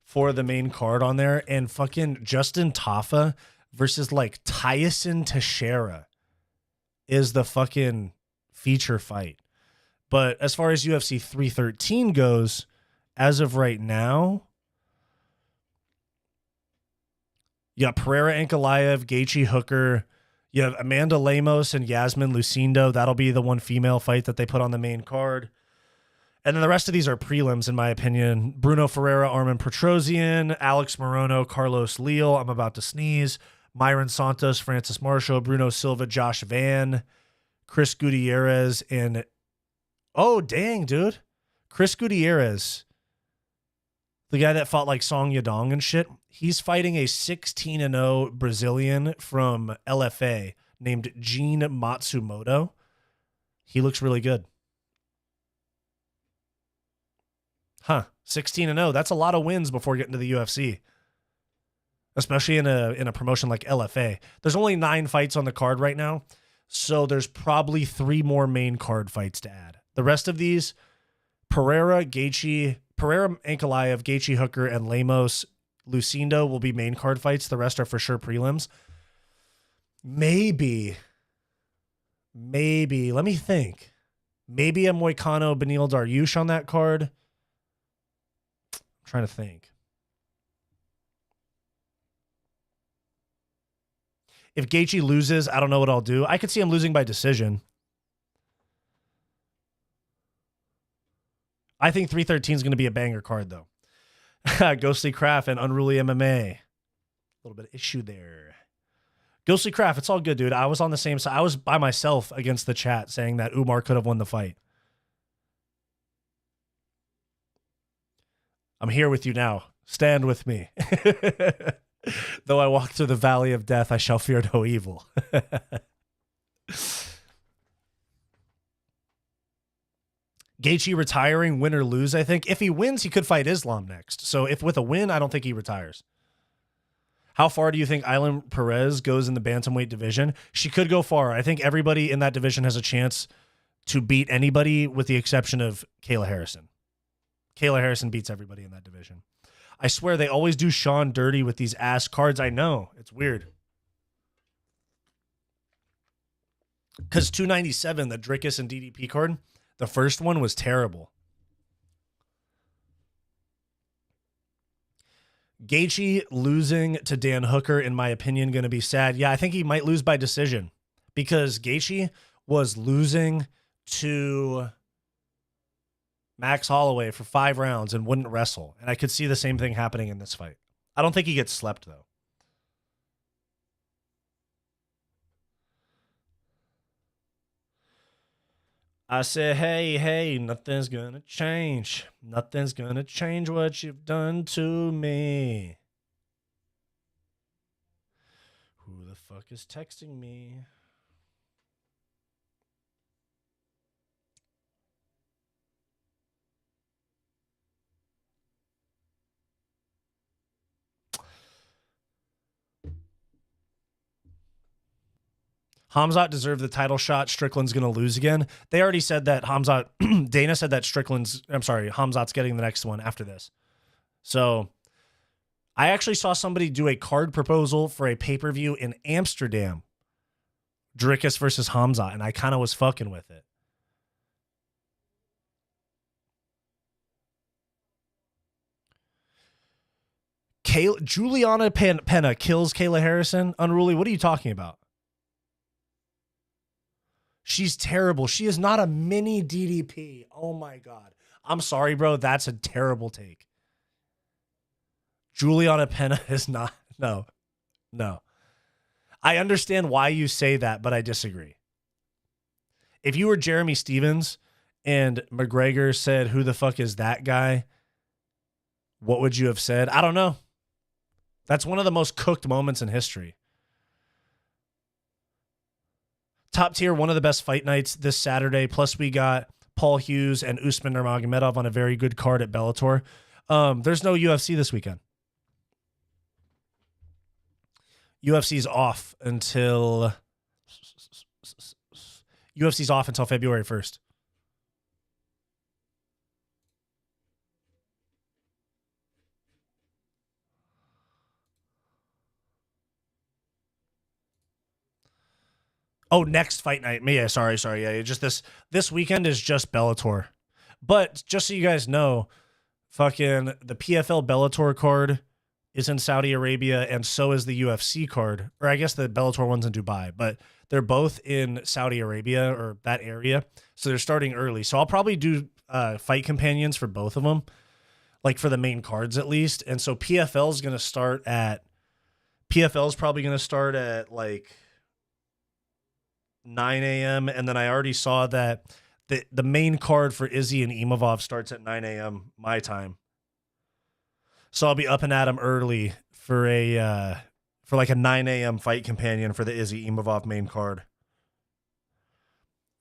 for the main card on there, and fucking Justin Tafa versus, like, Tyson Teixeira is the fucking feature fight. But as far as UFC 313 goes, as of right now, you got Pereira Ankalaev, Gaethje Hooker. You have Amanda Lemos and Yasmin Lucindo. That'll be the one female fight that they put on the main card. And then the rest of these are prelims, in my opinion. Bruno Ferreira, Armin Petrosian, Alex Morono, Carlos Leal. I'm about to sneeze. Myron Santos, Francis Marshall, Bruno Silva, Josh Van, Chris Gutierrez, and oh, dang, dude. Chris Gutierrez, the guy that fought like Song Yadong and shit, he's fighting a 16-0 Brazilian from LFA named Gene Matsumoto. He looks really good. Huh. 16-0. That's a lot of wins before getting to the UFC. Especially in a promotion like LFA. There's only 9 fights on the card right now, so there's probably 3 more main card fights to add. The rest of these, Pereira Ankalaev, Gaethje Hooker, and Lemos Lucindo will be main card fights. The rest are for sure prelims. Maybe, let me think. Maybe a Moicano Beneil Dariush on that card. I'm trying to think. If Gaethje loses, I don't know what I'll do. I could see him losing by decision. I think 313 is going to be a banger card, though. Ghostly Craft and Unruly MMA. A little bit of issue there. Ghostly Craft, it's all good, dude. I was on the same side. I was by myself against the chat saying that Umar could have won the fight. I'm here with you now. Stand with me. Though I walk through the valley of death, I shall fear no evil. Gaethje retiring, win or lose, I think. If he wins, he could fight Islam next. So if with a win, I don't think he retires. How far do you think Island Perez goes in the bantamweight division? She could go far. I think everybody in that division has a chance to beat anybody with the exception of Kayla Harrison. Kayla Harrison beats everybody in that division. I swear they always do Sean dirty with these ass cards. I know. It's weird. Because 297, the Drickus and DDP card, the first one was terrible. Gaethje losing to Dan Hooker, in my opinion, going to be sad. Yeah, I think he might lose by decision because Gaethje was losing to Max Holloway for 5 rounds and wouldn't wrestle. And I could see the same thing happening in this fight. I don't think he gets slept, though. I say, hey, nothing's going to change. Nothing's going to change what you've done to me. Who the fuck is texting me? Khamzat deserved the title shot. Strickland's going to lose again. They already said that Dana said that Khamzat's getting the next one after this. So I actually saw somebody do a card proposal for a pay-per-view in Amsterdam. Dricus versus Khamzat, and I kind of was fucking with it. Juliana Penna kills Kayla Harrison. Unruly, what are you talking about? She's terrible. She is not a mini DDP. Oh my God. I'm sorry, bro. That's a terrible take. Juliana Penna is not. No. I understand why you say that, but I disagree. If you were Jeremy Stevens and McGregor said, who the fuck is that guy? What would you have said? I don't know. That's one of the most cooked moments in history. Top tier, one of the best fight nights this Saturday. Plus, we got Paul Hughes and Umar Nurmagomedov on a very good card at Bellator. There's no UFC this weekend. UFC's off until February 1st. Oh, next fight night. Yeah, sorry. Yeah, just this weekend is just Bellator. But just so you guys know, fucking the PFL Bellator card is in Saudi Arabia, and so is the UFC card. Or I guess the Bellator one's in Dubai, but they're both in Saudi Arabia or that area. So they're starting early. So I'll probably do fight companions for both of them, like for the main cards at least. And so PFL is probably going to start at like 9 a.m. And then I already saw that the main card for Izzy and Imavov starts at 9 a.m. my time. So I'll be up and at 'em early for like a 9 a.m. fight companion for the Izzy Imavov main card.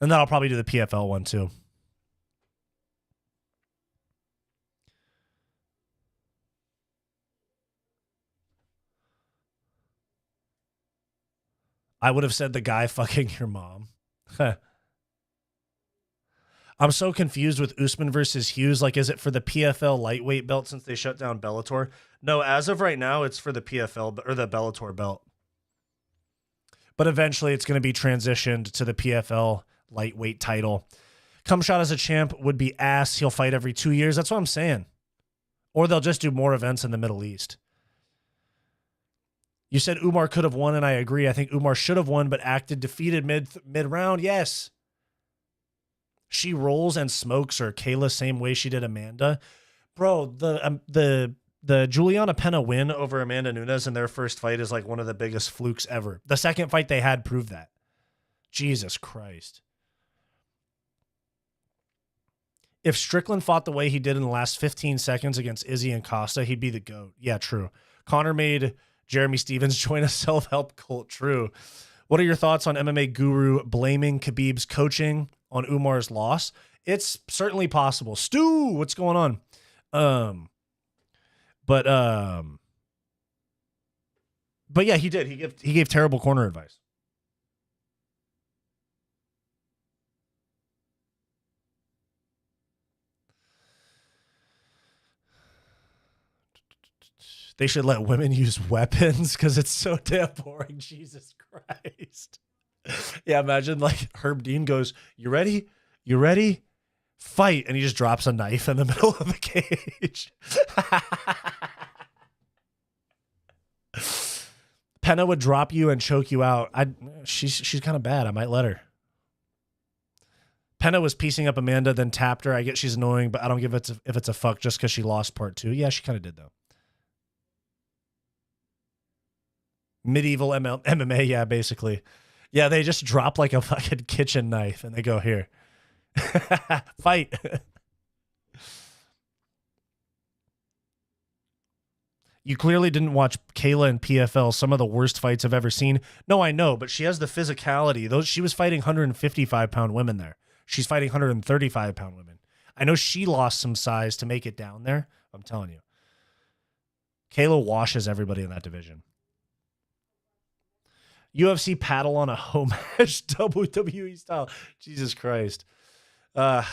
And then I'll probably do the PFL one too. I would have said the guy fucking your mom. I'm so confused with Usman versus Hughes. Like, is it for the PFL lightweight belt since they shut down Bellator? No, as of right now, it's for the PFL or the Bellator belt. But eventually it's going to be transitioned to the PFL lightweight title. Cumshot as a champ would be ass. He'll fight every 2 years. That's what I'm saying. Or they'll just do more events in the Middle East. You said Umar could have won, and I agree. I think Umar should have won, but acted defeated mid-round. Yes. She rolls and smokes her, Kayla, same way she did Amanda. Bro, the Juliana Penna win over Amanda Nunes in their first fight is like one of the biggest flukes ever. The second fight they had proved that. Jesus Christ. If Strickland fought the way he did in the last 15 seconds against Izzy and Costa, he'd be the GOAT. Yeah, true. Connor made Jeremy Stevens join a self-help cult. True. What are your thoughts on MMA Guru blaming Khabib's coaching on Umar's loss? It's certainly possible. Stu, what's going on? But yeah, he did. He gave terrible corner advice. They should let women use weapons because it's so damn boring. Jesus Christ. Yeah, imagine like Herb Dean goes, "You ready? You ready? Fight." And he just drops a knife in the middle of the cage. Penna would drop you and choke you out. She's kind of bad. I might let her. Penna was piecing up Amanda, then tapped her. I get she's annoying, but I don't give it if it's a fuck just because she lost part 2. Yeah, she kind of did though. Medieval MMA, yeah, basically. Yeah, they just drop like a fucking kitchen knife and they go, "Here. Fight." You clearly didn't watch Kayla in PFL, some of the worst fights I've ever seen. No, I know, but she has the physicality. She was fighting 155-pound women there. She's fighting 135-pound women. I know she lost some size to make it down there. I'm telling you. Kayla washes everybody in that division. UFC paddle on a home match, WWE style. Jesus Christ. All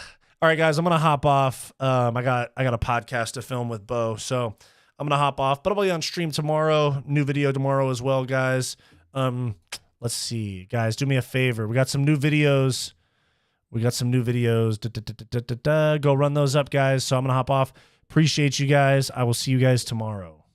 right, guys, I'm gonna hop off. I got a podcast to film with Bo, so I'm gonna hop off. But I'll be on stream tomorrow. New video tomorrow as well, guys. Let's see, guys. Do me a favor. We got some new videos. Go run those up, guys. So I'm gonna hop off. Appreciate you guys. I will see you guys tomorrow.